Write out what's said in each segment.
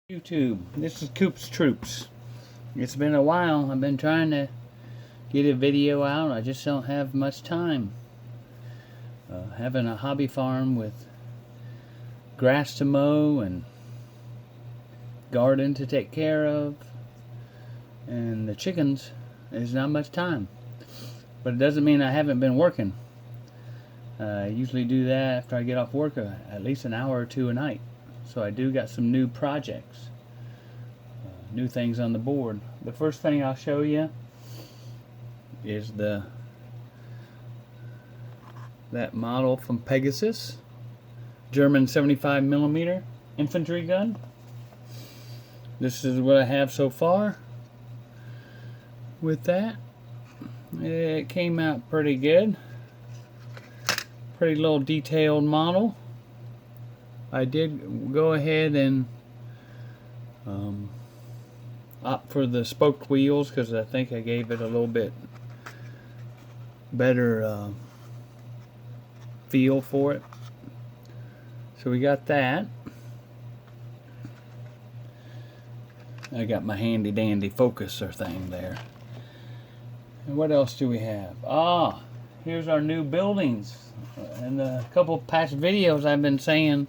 YouTube, this is Coop's Troops. It's been a while. I've been trying to get a video out. I just don't have much time. Having a hobby farm with grass to mow and garden to take care of and the chickens, there's not much time. But it doesn't mean I haven't been working. I usually do that after I get off work, at least an hour or two a night. So I do got some new projects, new things on the board. The first thing I'll show you is that model from Pegasus, German 75mm infantry gun. This is what I have so far with that. It came out pretty good. Pretty little detailed model. I did go ahead and opt for the spoked wheels because I think I gave it a little bit better feel for it. So we got that. I got my handy dandy focuser thing there. And what else do we have? Here's our new buildings. In a couple past videos I've been saying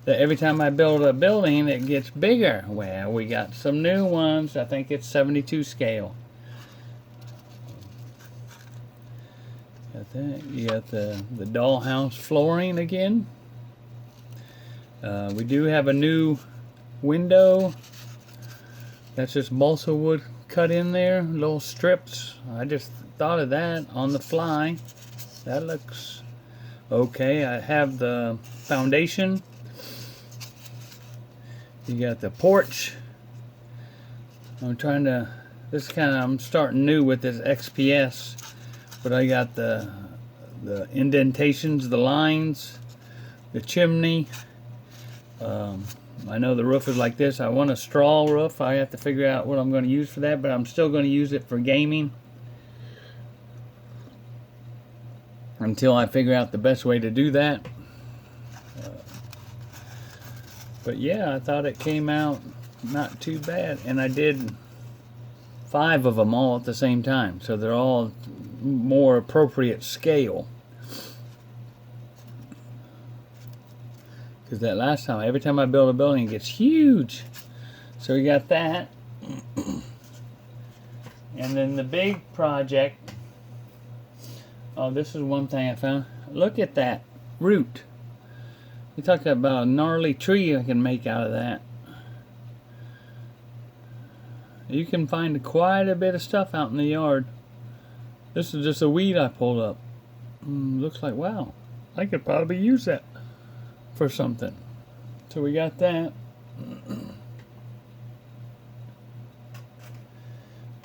that every time I build a building it gets bigger. Well, we got some new ones. I think it's 72 scale. Got that. You got the dollhouse flooring again. We do have a new window. That's just balsa wood cut in there, little strips. I just thought of that on the fly. That looks okay. I have the foundation. You got the porch. I'm starting new with this XPS, but I got the indentations, the lines, the chimney. I know the roof is like this. I want a straw roof. I have to figure out what I'm going to use for that, but I'm still going to use it for gaming until I figure out the best way to do that. But yeah, I thought it came out not too bad, and I did 5 of them all at the same time, so they're all more appropriate scale. Because that last time, every time I build a building, it gets huge. So we got that. And then the big project. Oh, this is one thing I found. Look at that root. You talk about a gnarly tree I can make out of that. You can find quite a bit of stuff out in the yard. This is just a weed I pulled up. Looks like, wow, I could probably use that for something. So we got that.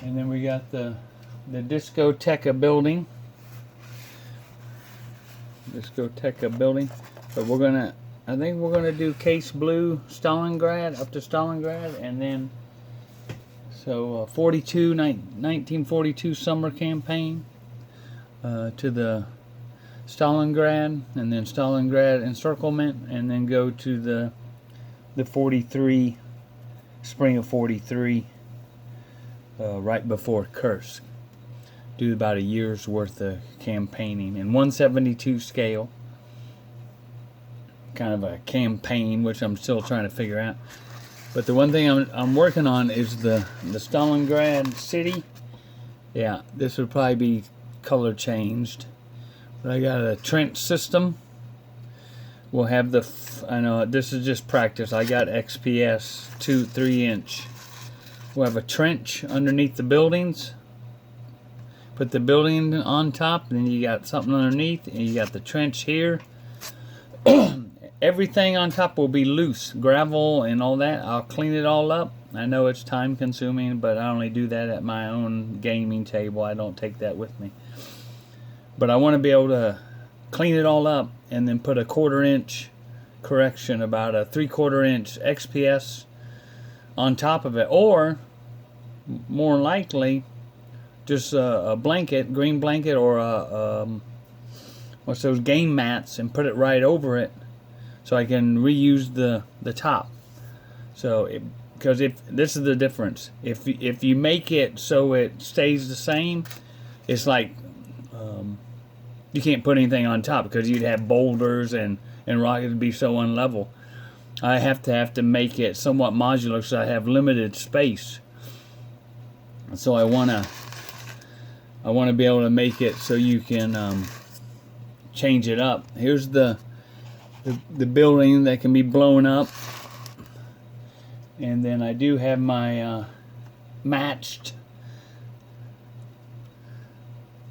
And then we got the Discoteca building. Discoteca building. But I think we're gonna do case blue Stalingrad, up to Stalingrad, and then 1942 summer campaign to the Stalingrad, and then Stalingrad encirclement, and then go to the 43 spring of 43 right before Kursk. Do about a year's worth of campaigning in 1/72 scale. Kind of a campaign, which I'm still trying to figure out. But the one thing I'm working on is the Stalingrad city. Yeah, this would probably be color changed. But I got a trench system. We'll have I know this is just practice. I got XPS 3 inch. We'll have a trench underneath the buildings. Put the building on top, then you got something underneath, and you got the trench here. Everything on top will be loose, gravel and all that. I'll clean it all up. I know it's time consuming, but I only do that at my own gaming table. I don't take that with me. But I want to be able to clean it all up and then put a 1/4 inch correction, about a 3/4 inch XPS on top of it, or more likely just a blanket, green blanket, or what's those game mats, and put it right over it so I can reuse the top. So, because if this is the difference, if you make it so it stays the same, it's like you can't put anything on top because you'd have boulders and rock. It'd be so unlevel. I have to make it somewhat modular so I have limited space. So I wanna be able to make it so you can change it up. Here's the building that can be blown up, and then I do have my matched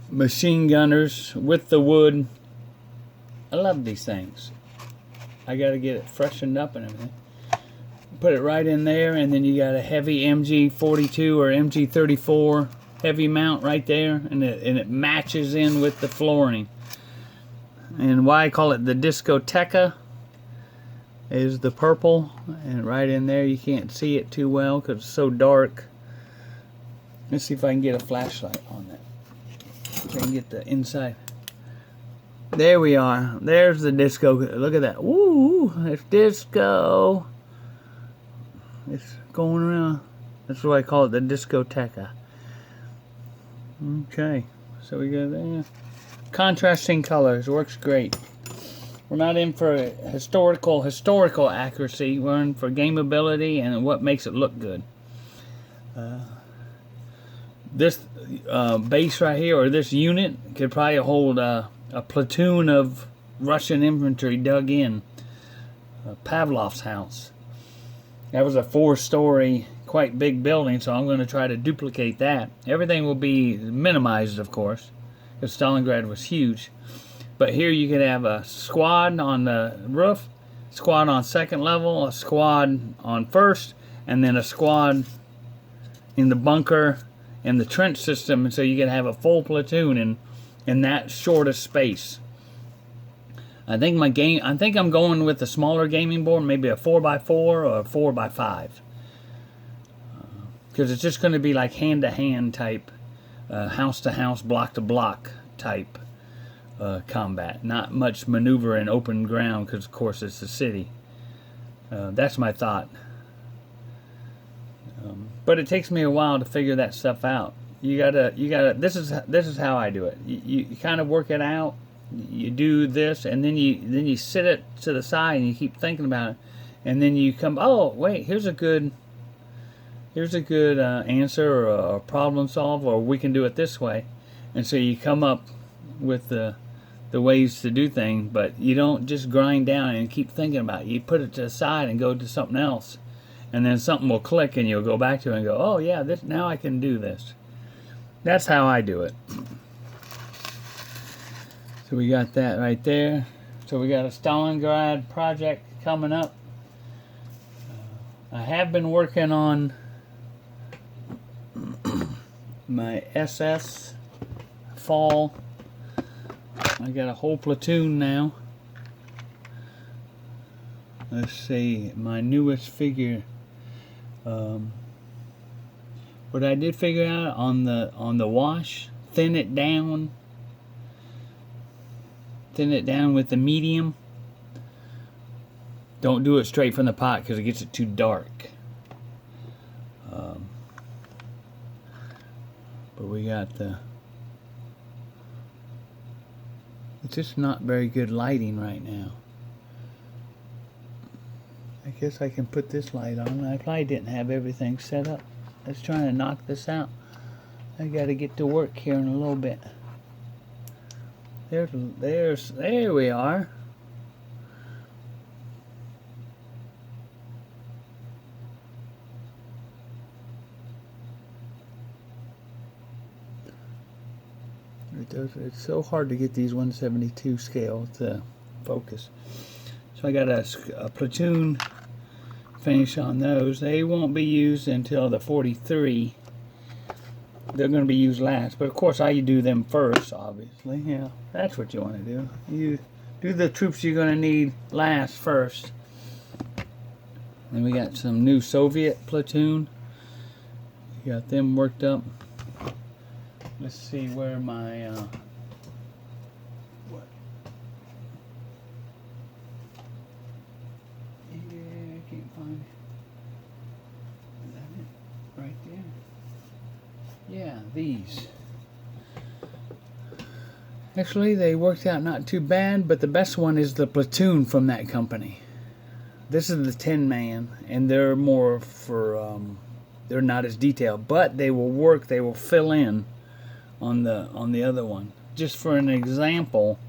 machine gunners with the wood. I love these things. I gotta get it freshened up and everything. Put it right in there, and then you got a heavy MG42 or MG34 heavy mount right there, and it matches in with the flooring. And why I call it the discoteca is the purple, and right in there you can't see it too well because it's so dark. Let's see if I can get a flashlight on that. So I can get the inside. There we are. There's the disco. Look at that. Woo! It's disco. It's going around. That's why I call it the discoteca. Okay. So we go there. Contrasting colors works great. We're not in for historical accuracy. We're in for gameability and what makes it look good. This base right here, or this unit, could probably hold a platoon of Russian infantry dug in. Pavlov's house. That was a 4-story, quite big building, so I'm going to try to duplicate that. Everything will be minimized, of course, because Stalingrad was huge. But here you could have a squad on the roof, squad on second level, a squad on first, and then a squad in the bunker and the trench system, and so you can have a full platoon in that shortest space. I think I'm going with a smaller gaming board, maybe a 4x4 or a 4x5, because it's just going to be like hand-to-hand type, house-to-house, block-to-block type combat. Not much maneuver in open ground because, of course, it's the city. That's my thought. But it takes me a while to figure that stuff out. You gotta. This is how I do it. You kind of work it out. You do this, and then you sit it to the side, and you keep thinking about it, and then you come. Oh, wait, here's a good answer or a problem solve, or we can do it this way, and so you come up with the ways to do things. But you don't just grind down and keep thinking about it. You put it to the side and go to something else. And then something will click and you'll go back to it and go, oh yeah, now I can do this. That's how I do it. So we got that right there. So we got a Stalingrad project coming up. I have been working on my SS fall. I got a whole platoon now. Let's see, my newest figure. What I did figure out on the wash, thin it down with the medium. Don't do it straight from the pot because it gets it too dark. But we got it's just not very good lighting right now. I guess I can put this light on. I probably didn't have everything set up. Let's try to knock this out. I gotta get to work here in a little bit. There we are. It's so hard to get these 172 scale to focus. So I got a platoon finish on those. They won't be used until the 43. They're going to be used last, but of course I do them first, obviously. Yeah, that's what you want to do. You do the troops you're going to need last first. Then we got some new Soviet platoon. We got them worked up. Let's see where my what? Yeah, I can't find it. these. Actually, they worked out not too bad, but the best one is the platoon from that company. This is the 10-man, and they're more for, they're not as detailed, but they will work, they will fill in on the other one. Just for an example,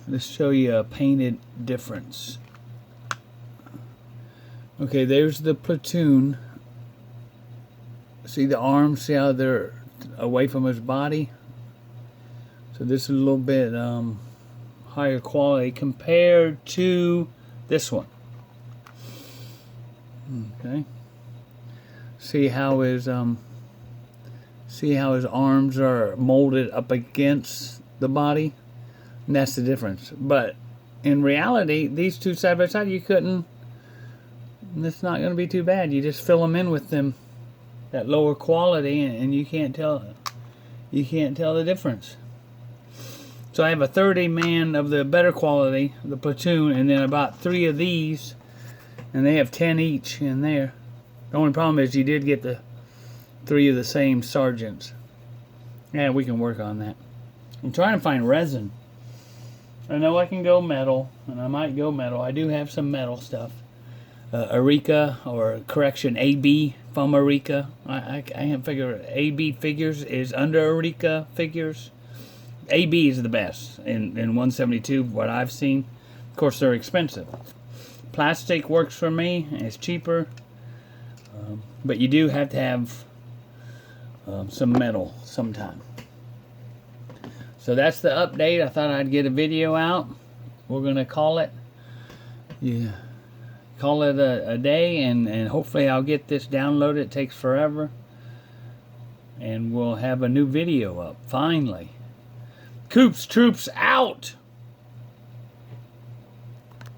let's show you a painted difference. Okay, there's the platoon. See the arms, see how they're away from his body? So this is a little bit higher quality compared to this one. Okay. See how his arms are molded up against the body? And that's the difference. But in reality, these two side by side, you couldn't. It's not going to be too bad. You just fill them in with them, that lower quality, and you can't tell. You can't tell the difference. So I have a 30-man of the better quality, the platoon, and then about 3 of these, and they have 10 each in there. The only problem is you did get the 3 of the same sergeants. Yeah, we can work on that. I'm trying to find resin. I know I can go metal, and I might go metal. I do have some metal stuff. Eureka, or correction, AB from Eureka. I can't figure AB figures is under Eureka figures. AB is the best in 172, what I've seen. Of course, they're expensive. Plastic works for me. It's cheaper. But you do have to have some metal sometime. So that's the update. I thought I'd get a video out. We're going to call it. Yeah. Call it a day, and hopefully I'll get this downloaded. It takes forever. And we'll have a new video up, finally. Coops Troops out!